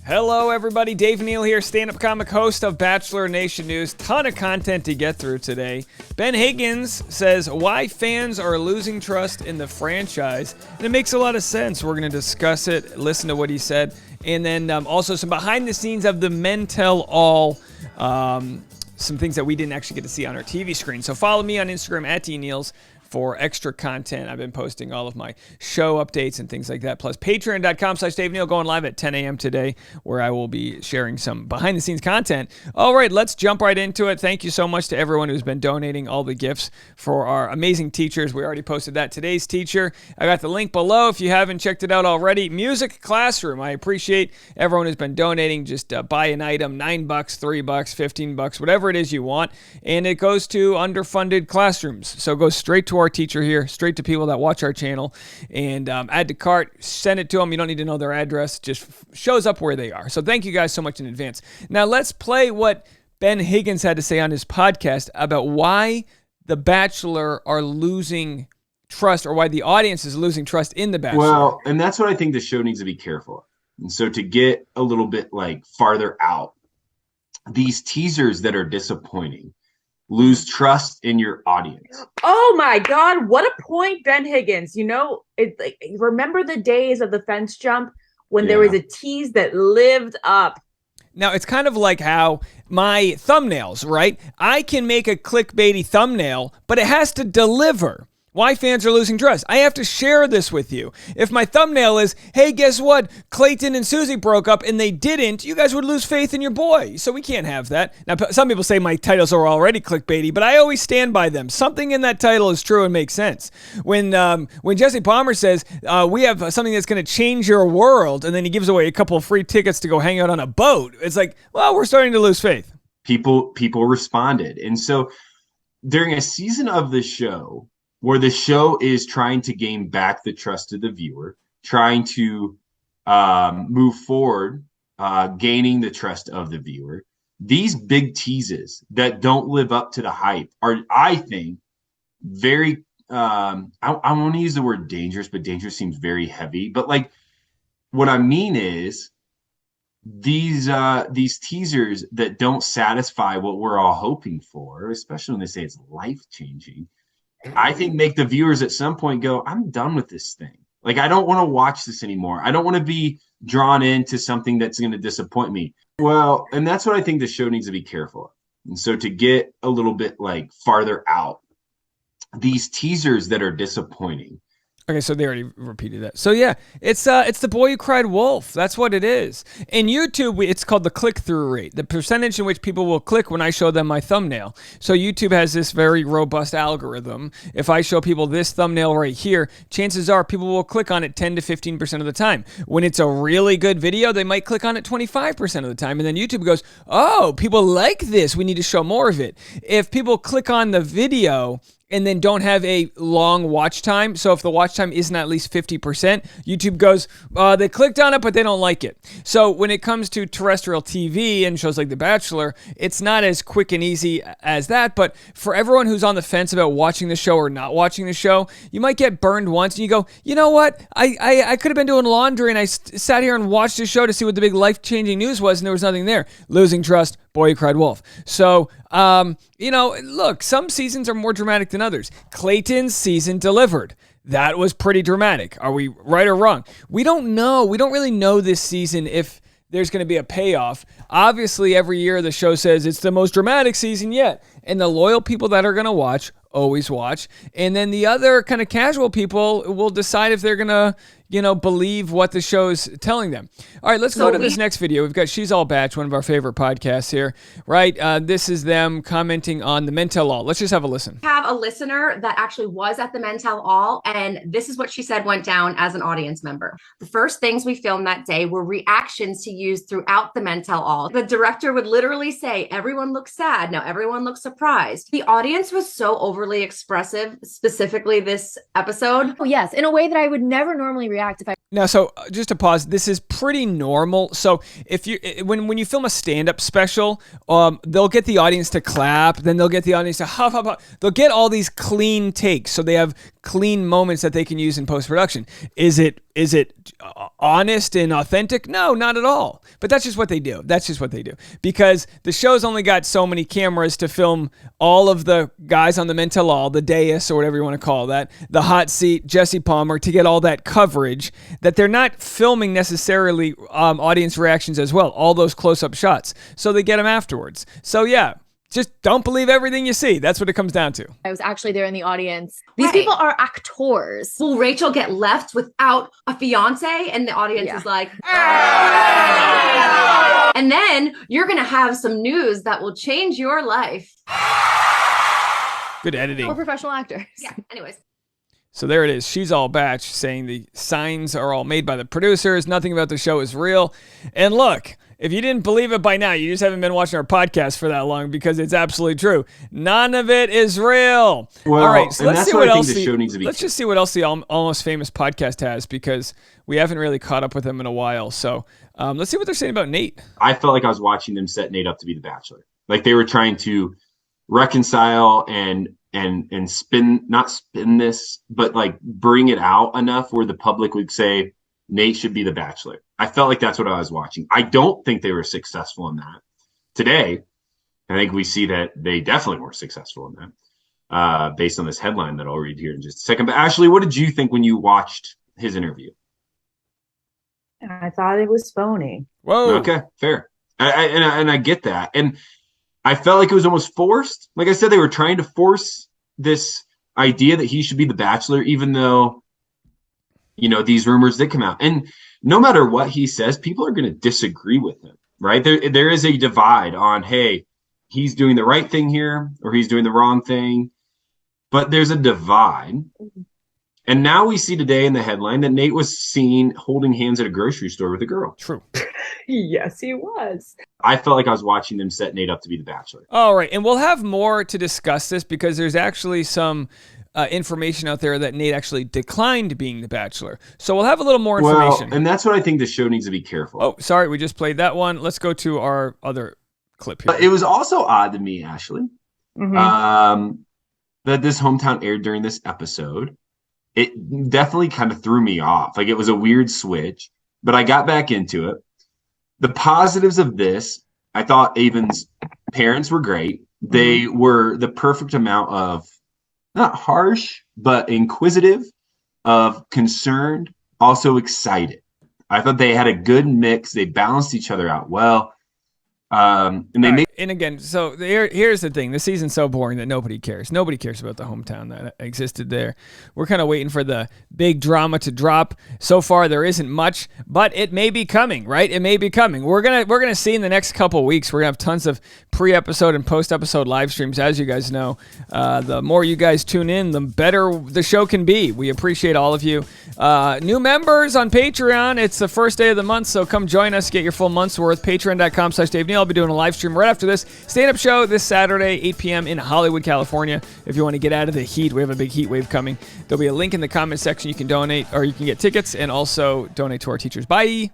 Hello, everybody. Dave Neal here, stand-up comic host of Bachelor Nation News. Ton of content to get through today. Ben Higgins says why fans are losing trust in the franchise. And it makes a lot of sense. We're going to discuss it, listen to what he said, and then also some behind the scenes of the Men Tell All, some things that we didn't actually get to see on our TV screen. So follow me on Instagram at DNeals for extra content. I've been posting all of my show updates and things like that. Plus, patreon.com/Dave Neal going live at 10 a.m. today, where I will be sharing some behind-the-scenes content. All right, let's jump right into it. Thank you so much to everyone who's been donating all the gifts for our amazing teachers. We already posted that. Today's teacher, I got the link below if you haven't checked it out already. Music Classroom. I appreciate everyone who's been donating. Just buy an item, $9, $3, $15, whatever it is you want, and it goes to underfunded classrooms. So it goes straight to our teacher here, straight to people that watch our channel, and add to cart, send it to them. You don't need to know their address, just shows up where they are. So thank you guys so much in advance. Now let's play what Ben Higgins had to say on his podcast about why the Bachelor are losing trust, or why the audience is losing trust in the Bachelor. Well, and that's what I think the show needs to be careful of. And so to get a little bit farther out, these teasers that are disappointing lose trust in your audience. Oh my God, what a point, Ben Higgins. You know, remember the days of the fence jump when there was a tease that lived up. Now, it's kind of like how my thumbnails, right? I can make a clickbaity thumbnail, but it has to deliver. Why fans are losing trust. I have to share this with you. If my thumbnail is, hey, guess what? Clayton and Susie broke up, and they didn't, you guys would lose faith in your boy. So we can't have that. Now, some people say my titles are already clickbaity, but I always stand by them. Something in that title is true and makes sense. When Jesse Palmer says, we have something that's going to change your world, and then he gives away a couple of free tickets to go hang out on a boat, it's like, well, we're starting to lose faith. People responded. And so during a season of the show, where the show is trying to gain back the trust of the viewer, trying to move forward, gaining the trust of the viewer, these big teases that don't live up to the hype are, I think, very, I want to use the word dangerous, but dangerous seems very heavy. But what I mean is these teasers that don't satisfy what we're all hoping for, especially when they say it's life-changing, I think make the viewers at some point go, I'm done with this thing. I don't want to watch this anymore. I don't want to be drawn into something that's going to disappoint me. Well, and that's what I think the show needs to be careful of. And so to get a little bit farther out, these teasers that are disappointing. Okay, so they already repeated that. So yeah, it's the boy who cried wolf. That's what it is. In YouTube, it's called the click-through rate, the percentage in which people will click when I show them my thumbnail. So YouTube has this very robust algorithm. If I show people this thumbnail right here, chances are people will click on it 10 to 15% of the time. When it's a really good video, they might click on it 25% of the time. And then YouTube goes, oh, people like this. We need to show more of it. If people click on the video and then don't have a long watch time, so if the watch time isn't at least 50%, YouTube goes, they clicked on it, but they don't like it. So when it comes to terrestrial TV and shows like The Bachelor, it's not as quick and easy as that, but for everyone who's on the fence about watching the show or not watching the show, you might get burned once and you go, you know what? I could have been doing laundry and I sat here and watched the show to see what the big life-changing news was, and there was nothing there. Losing trust, boy who cried wolf. So, look, some seasons are more dramatic than others. Clayton's season delivered. That was pretty dramatic. Are we right or wrong? We don't know. We don't really know this season if there's going to be a payoff. Obviously, every year the show says it's the most dramatic season yet. And the loyal people that are going to watch always watch. And then the other kind of casual people will decide if they're going to, believe what the show is telling them. All right, let's go to this next video. We've got She's All Batch, one of our favorite podcasts here, right? This is them commenting on the Men Tell All. Let's just have a listen. Have a listener that actually was at the Men Tell All, and this is what she said went down as an audience member. The first things we filmed that day were reactions to use throughout the Men Tell All. The director would literally say, everyone looks sad. Now everyone looks surprised. The audience was so overly expressive, specifically this episode. Oh, yes, in a way that I would never normally react if I... Now, so just to pause, this is pretty normal. So if you when you film a stand-up special, they'll get the audience to clap, then they'll get the audience to huff, huff, huff. They'll get all these clean takes. So they have clean moments that they can use in post-production. Is it honest and authentic? No, not at all. But that's just what they do. Because the show's only got so many cameras to film all of the guys on the men tell all, the dais or whatever you want to call that, the hot seat, Jesse Palmer, to get all that coverage, that they're not filming necessarily audience reactions as well, all those close-up shots. So they get them afterwards. So yeah, just don't believe everything you see. That's what it comes down to. I was actually there in the audience. These people are actors. Will Rachel get left without a fiance? And the audience is like, and then you're going to have some news that will change your life. Good editing. We're professional actors. Yeah, anyways. So there it is. She's all batch saying the signs are all made by the producers. Nothing about the show is real. And look, if you didn't believe it by now, you just haven't been watching our podcast for that long, because it's absolutely true. None of it is real. Well, all right, so let's see what else. Let's just see what else the Almost Famous podcast has, because we haven't really caught up with them in a while. So let's see what they're saying about Nate. I felt like I was watching them set Nate up to be the Bachelor. Like they were trying to reconcile and not spin this, but like bring it out enough where the public would say Nate should be the Bachelor. I felt like that's what I was watching. I don't think they were successful in that. Today, I think we see that they definitely were successful in that, based on this headline that I'll read here in just a second. But Ashley, what did you think when you watched his interview? I thought it was phony. Whoa. Okay, fair. I get that. And I felt like it was almost forced. Like I said, they were trying to force this idea that he should be the Bachelor, even though, these rumors did come out. And no matter what he says, people are going to disagree with him, right? There is a divide on, hey, he's doing the right thing here or he's doing the wrong thing. But there's a divide. And now we see today in the headline that Nate was seen holding hands at a grocery store with a girl. True. Yes, he was. I felt like I was watching them set Nate up to be the Bachelor. All right. And we'll have more to discuss this, because there's actually some information out there that Nate actually declined being the Bachelor. So we'll have a little more information. Well, and that's what I think the show needs to be careful. Oh, sorry. We just played that one. Let's go to our other clip here. It was also odd to me, Ashley, that this hometown aired during this episode. It definitely kind of threw me off. Like, it was a weird switch, but I got back into it. The positives of this, I thought Avon's parents were great. They were the perfect amount of, not harsh, but inquisitive, of concerned, also excited. I thought they had a good mix. They balanced each other out well. And they made. And again, so here's the thing. The season's so boring that nobody cares. Nobody cares about the hometown that existed there. We're kind of waiting for the big drama to drop. So far, there isn't much, but it may be coming, right? It may be coming. We're gonna see in the next couple of weeks. We're gonna have tons of pre-episode and post-episode live streams, as you guys know. The more you guys tune in, the better the show can be. We appreciate all of you. New members on Patreon. It's the first day of the month, so come join us. Get your full month's worth. Patreon.com/Dave Neal. I'll be doing a live stream right after this stand-up show this Saturday, 8 p.m. in Hollywood, California. If you want to get out of the heat, we have a big heat wave coming. There'll be a link in the comment section. You can donate, or you can get tickets and also donate to our teachers. Bye.